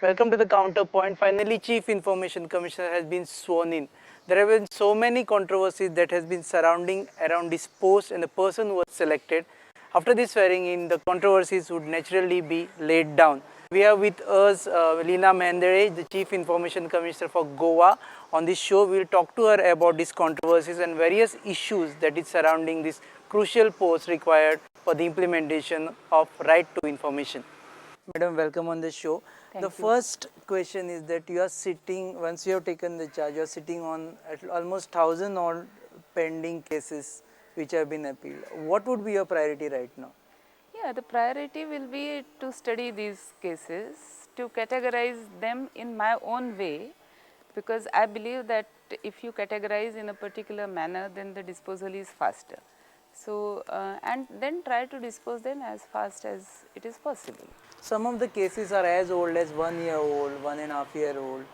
Welcome to the counterpoint. Finally, Chief Information Commissioner has been sworn in. There have been so many controversies that has been surrounding around this post and the person who was selected. After this swearing in, the controversies would naturally be laid down. We have with us Leena Mahendere, the Chief Information Commissioner for Goa. On this show, we will talk to her about these controversies and various issues that is surrounding this crucial post required for the implementation of right to information. Madam, welcome on the show. Thank The you. first question is that you are sitting, once you have taken the charge, you are sitting on almost 1,000 odd pending cases which have been appealed. What would be your priority right now? Yeah, the priority will be to study these cases, to categorize them in my own way, because I believe that if you categorize in a particular manner, then the disposal is faster. So, and then try to dispose them as fast as it is possible. Some of the cases are as old as 1 year old, 1.5 year old.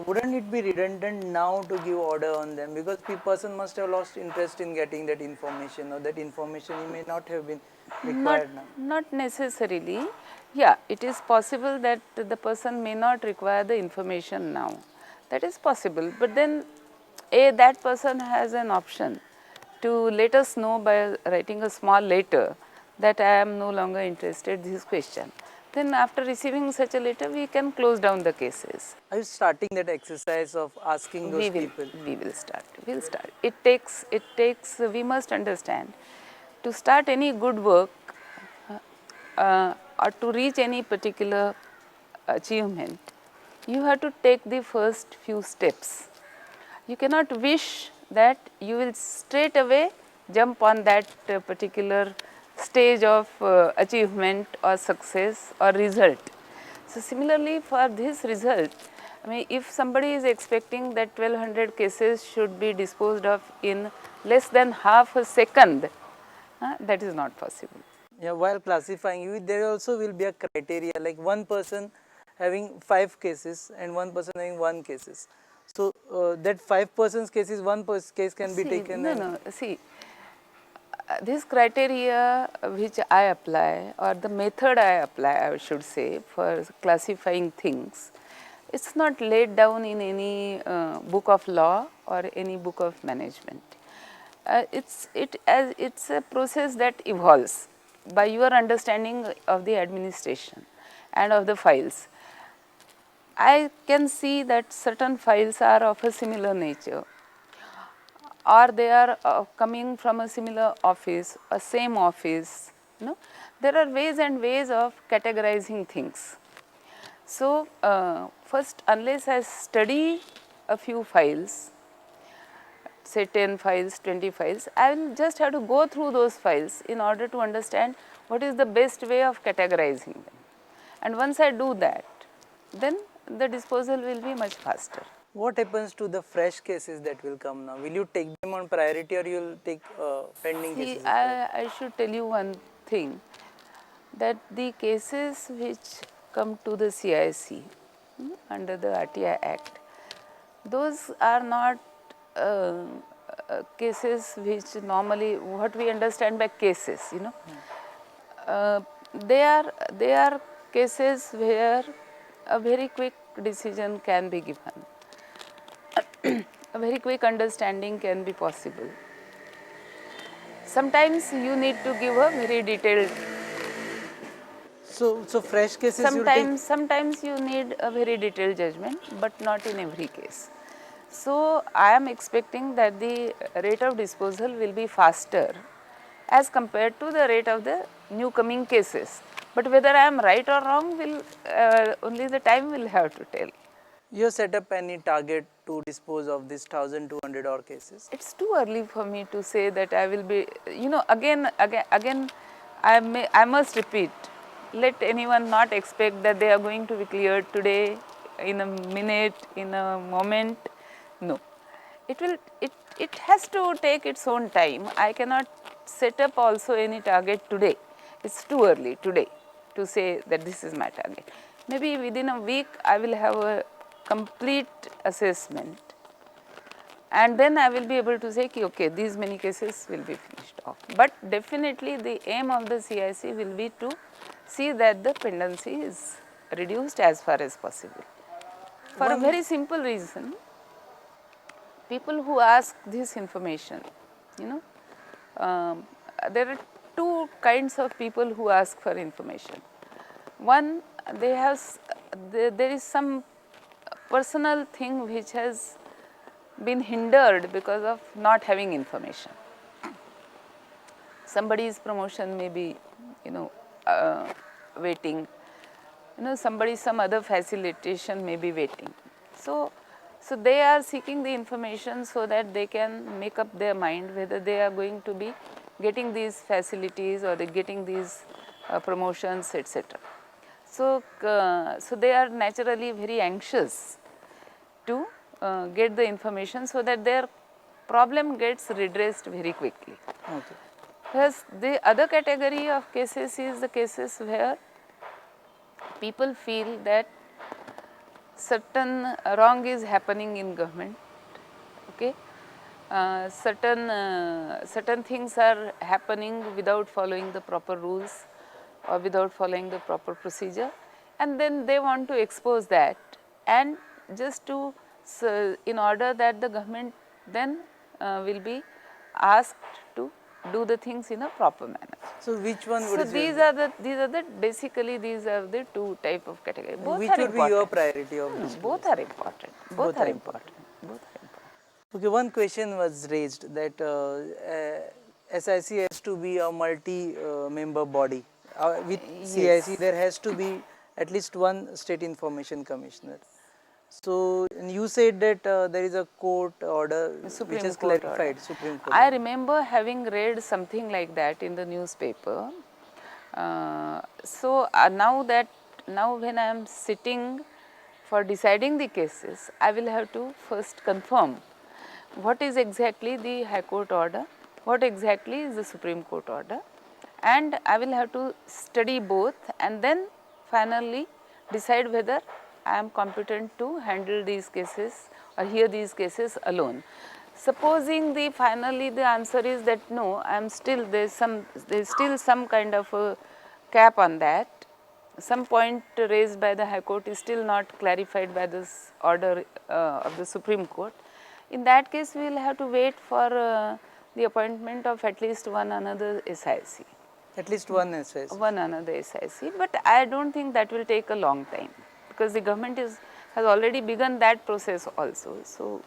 Wouldn't it be redundant now to give order on them, because the person must have lost interest in getting that information, or that information he may not have been required now? Not necessarily. Yeah, it is possible that the person may not require the information now. That is possible. But then, that person has an option to let us know by writing a small letter that I am no longer interested in this question. Then after receiving such a letter, we can close down the cases. Are you starting that exercise of asking those people? We will start. We'll start. It takes, we must understand, to start any good work or to reach any particular achievement, you have to take the first few steps. You cannot wish that you will straight away jump on that particular stage of achievement or success or result. So, similarly for this result, I mean, if somebody is expecting that 1200 cases should be disposed of in less than half a second, that is not possible. Yeah, while classifying you, there also will be a criteria, like one person having 5 cases and one person having 1 cases. So that 5 persons cases, case can be taken. This criteria which I apply, or the method I apply, I should say, for classifying things, it's not laid down in any book of law or any book of management. It's a process that evolves by your understanding of the administration and of the files. I can see that certain files are of a similar nature, or they are coming from a similar office, a same office. There are ways and ways of categorizing things. So, first, unless I study a few files, say 10 files, 20 files, I will just have to go through those files in order to understand what is the best way of categorizing them. And once I do that, then the disposal will be much faster. What happens to the fresh cases that will come now? Will you take them on priority, or you will take pending cases? I should tell you one thing, that the cases which come to the CIC under the RTI Act, those are not cases which normally, what we understand by cases, they are cases where a very quick decision can be given. A very quick understanding can be possible. Sometimes you need to give a very detailed. So fresh cases. Sometimes you need a very detailed judgment, but not in every case. So I am expecting that the rate of disposal will be faster as compared to the rate of the new coming cases. But whether I am right or wrong will only the time will have to tell. You have set up any target to dispose of this 1,200 odd cases? It's too early for me to say that I will be, again, I must repeat, let anyone not expect that they are going to be cleared today, in a minute, in a moment. No. It has to take its own time. I cannot set up also any target today. It's too early today to say that this is my target. Maybe within a week I will have a complete assessment, and then I will be able to say, okay, these many cases will be finished off. But definitely the aim of the CIC will be to see that the pendency is reduced as far as possible. For a very simple reason, people who ask this information, you know, there are two kinds of people who ask for information. One, there is some personal thing which has been hindered because of not having information. Somebody's promotion may be, you know, waiting. You know, some other facilitation may be waiting. So they are seeking the information so that they can make up their mind whether they are going to be getting these facilities or they getting these promotions, etc. So they are naturally very anxious to get the information so that their problem gets redressed very quickly. Okay. Whereas the other category of cases is the cases where people feel that certain wrong is happening in government, okay? Certain things are happening without following the proper rules or without following the proper procedure, and then they want to expose that, and just to in order that the government then will be asked to do the things in a proper manner. So which one would So these are the basically these are the two type of category. Both which are would important. be your priority of this? Both are important. Both are important. Both are important. Okay, one question was raised that SIC has to be a multi-member body. With CIC, Yes. there has to be at least one state information commissioner. So, and you said that there is a court order which Supreme has Court clarified, order. Supreme Court. I remember having read something like that in the newspaper. Now when I am sitting for deciding the cases, I will have to first confirm what is exactly the High Court order, what exactly is the Supreme Court order, and I will have to study both and then finally decide whether I am competent to handle these cases or hear these cases alone. Supposing finally the answer is that no, I am still there is still some kind of a cap on that. Some point raised by the High Court is still not clarified by this order of the Supreme Court. In that case, we will have to wait for the appointment of at least one another SIC. At least one SIC. One another SIC, but I don't think that will take a long time because the government has already begun that process also. So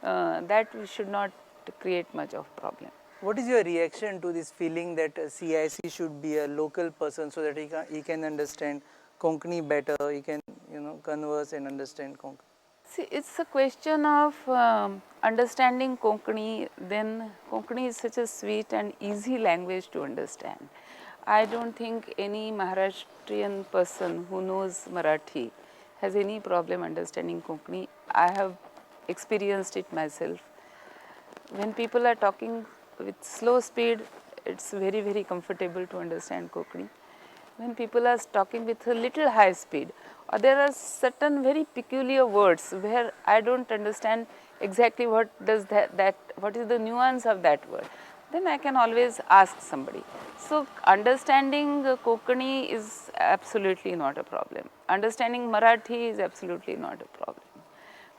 that should not create much of problem. What is your reaction to this feeling that CIC should be a local person so that he can understand Konkani better, he can converse and understand Konkani? See, it's a question of understanding Konkani. Then Konkani is such a sweet and easy language to understand. I don't think any Maharashtrian person who knows Marathi has any problem understanding Konkani. I have experienced it myself. When people are talking with slow speed, it's very, very comfortable to understand Konkani. When people are talking with a little high speed, or there are certain very peculiar words where I don't understand exactly what does what is the nuance of that word, then I can always ask somebody. So understanding Konkani is absolutely not a problem. Understanding Marathi is absolutely not a problem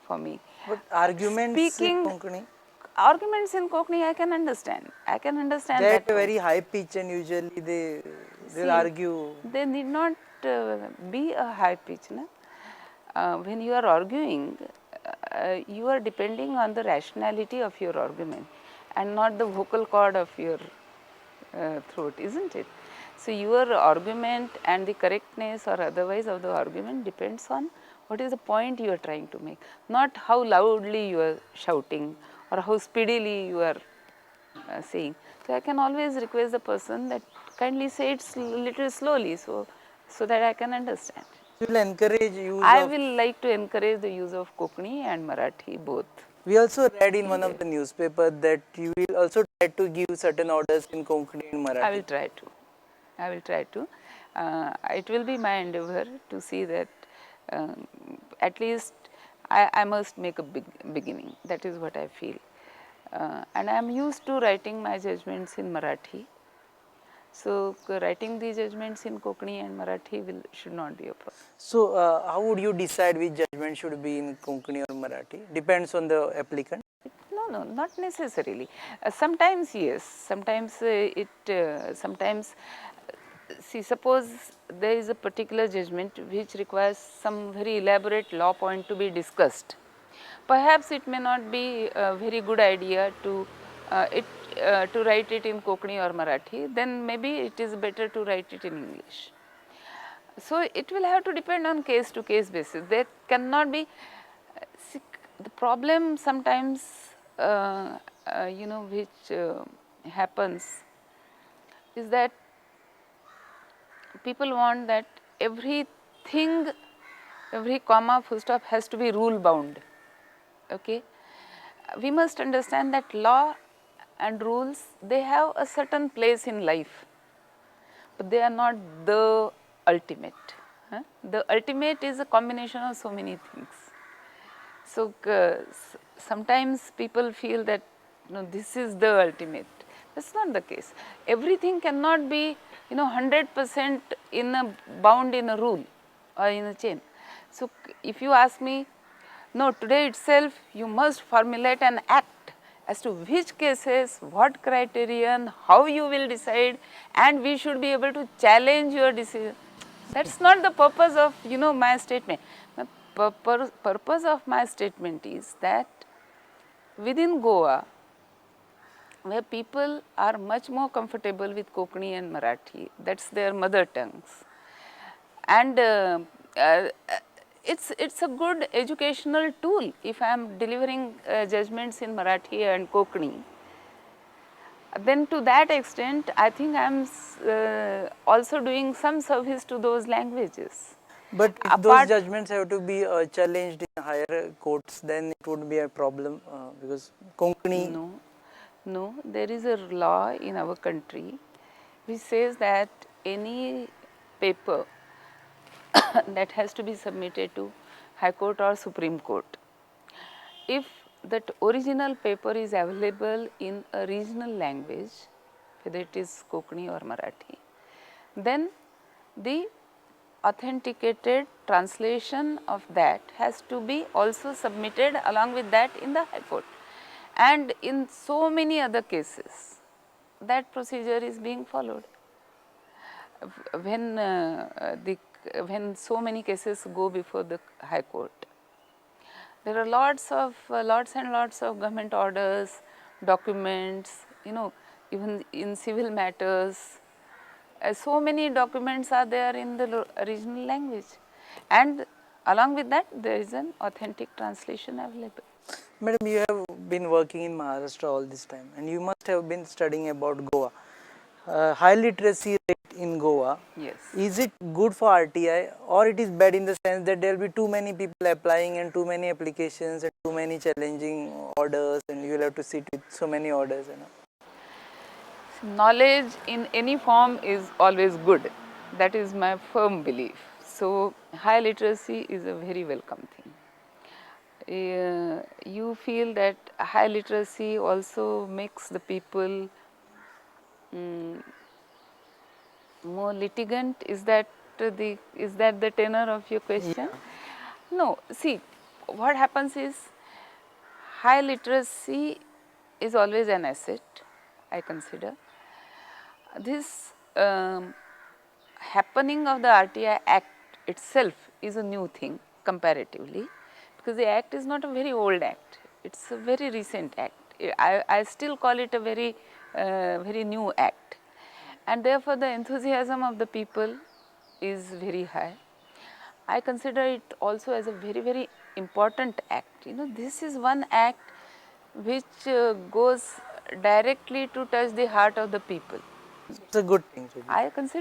for me. But arguments in Konkani? Arguments in Konkani I can understand. I can understand They that. are very high pitch and usually they'll argue. They need not be a high pitch. When you are arguing, you are depending on the rationality of your argument and not the vocal cord of your throat, isn't it? So your argument and the correctness or otherwise of the argument depends on what is the point you are trying to make, not how loudly you are shouting or how speedily you are saying. So I can always request the person that kindly say it little slowly so that I can understand. You will encourage use I will like to encourage the use of Konkani and Marathi both. We also read in one of the newspaper that you will also try to give certain orders in Konkani and Marathi. I will try to. I will try to. It will be my endeavor to see that at least I must make a beginning. That is what I feel. And I am used to writing my judgments in Marathi. So writing the judgments in Konkani and Marathi should not be a problem. So, how would you decide which judgment should be in Konkani or Marathi? Depends on the applicant. No, not necessarily. Sometimes yes, sometimes see, suppose there is a particular judgment which requires some very elaborate law point to be discussed. Perhaps it may not be a very good idea to write it in Konkani or Marathi. Then maybe it is better to write it in English. So it will have to depend on case to case basis. There cannot be see, the problem sometimes which happens is that people want that everything, every comma, full stop has to be rule bound. Okay, we must understand that law and rules, they have a certain place in life, but they are not the ultimate. The ultimate is a combination of so many things. So sometimes people feel that this is the ultimate. That's not the case. Everything cannot be 100% bound in a rule or in a chain. So if you ask me, no, today itself you must formulate an act as to which cases, what criterion, how you will decide, and we should be able to challenge your decision. That's not the purpose of my statement. The purpose of my statement is that within Goa, where people are much more comfortable with Konkani and Marathi, that's their mother tongues, and it's a good educational tool. If I am delivering judgments in Marathi and Konkani, then to that extent, I think I am also doing some service to those languages. But if those judgments have to be challenged in higher courts, then it would be a problem because Konkani. No, there is a law in our country which says that any paper that has to be submitted to High Court or Supreme Court, if that original paper is available in a regional language, whether it is Konkani or Marathi, then the authenticated translation of that has to be also submitted along with that in the High Court. And in so many other cases, that procedure is being followed. When so many cases go before the High Court, there are lots and lots of government orders, documents, even in civil matters. So many documents are there in the regional language, and along with that there is an authentic translation available. Madam, you have been working in Maharashtra all this time, and you must have been studying about Goa. High literacy rate in Goa. Yes. Is it good for RTI, or it is bad in the sense that there will be too many people applying and too many applications and too many challenging orders, and you will have to sit with so many orders? Knowledge in any form is always good. That is my firm belief. So high literacy is a very welcome thing. You feel that high literacy also makes the people more litigant? Is that the tenor of your question? Yeah. No. See, what happens is high literacy is always an asset, I consider. This happening of the RTI Act itself is a new thing comparatively, because the Act is not a very old Act. It's a very recent Act. I still call it a very new Act, and therefore the enthusiasm of the people is very high. I consider it also as a very important Act. This is one Act which goes directly to touch the heart of the people. It's a good thing. I consider